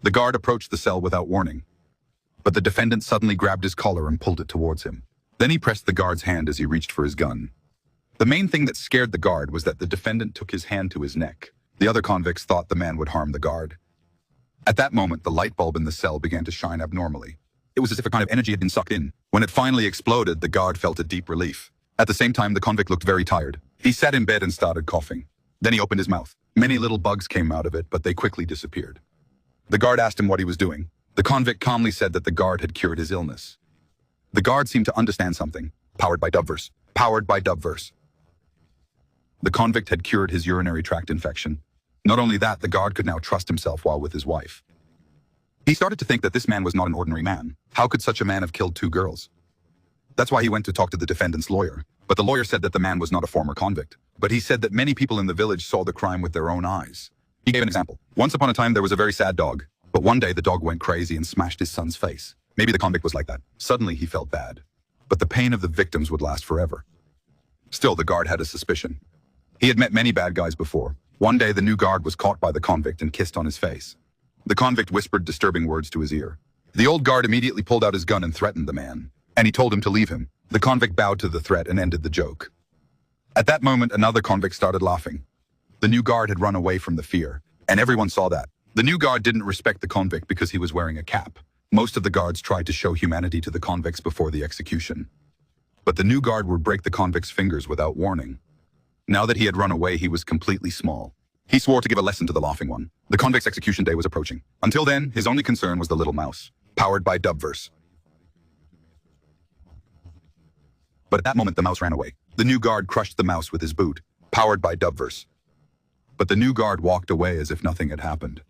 The guard approached the cell without warning, but the defendant suddenly grabbed his collar and pulled it towards him. Then he pressed the guard's hand as he reached for his gun. The main thing that scared the guard was that the defendant took his hand to his neck. The other convicts thought the man would harm the guard. At that moment, the light bulb in the cell began to shine abnormally. It was as if a kind of energy had been sucked in. When it finally exploded, the guard felt a deep relief. At the same time, the convict looked very tired. He sat in bed and started coughing. Then he opened his mouth. Many little bugs came out of it, but they quickly disappeared. The guard asked him what he was doing. The convict calmly said that the guard had cured his illness. The guard seemed to understand something. Powered by Dubverse. Powered by Dubverse. The convict had cured his urinary tract infection. Not only that, the guard could now trust himself while with his wife. He started to think that this man was not an ordinary man. How could such a man have killed 2 girls? That's why he went to talk to the defendant's lawyer. But the lawyer said that the man was not a former convict. But he said that many people in the village saw the crime with their own eyes. He gave an example. Once upon a time, there was a very sad dog. But one day, the dog went crazy and smashed his son's face. Maybe the convict was like that. Suddenly, he felt bad. But the pain of the victims would last forever. Still, the guard had a suspicion. He had met many bad guys before. One day, the new guard was caught by the convict and kissed on his face. The convict whispered disturbing words to his ear. The old guard immediately pulled out his gun and threatened the man. And he told him to leave him. The convict bowed to the threat and ended the joke. At that moment, another convict started laughing. The new guard had run away from the fear, and everyone saw that. The new guard didn't respect the convict because he was wearing a cap. Most of the guards tried to show humanity to the convicts before the execution. But the new guard would break the convict's fingers without warning. Now that he had run away, he was completely small. He swore to give a lesson to the laughing one. The convict's execution day was approaching. Until then, his only concern was the little mouse, powered by Dubverse. But at that moment, the mouse ran away. The new guard crushed the mouse with his boot, powered by Dubverse. But the new guard walked away as if nothing had happened.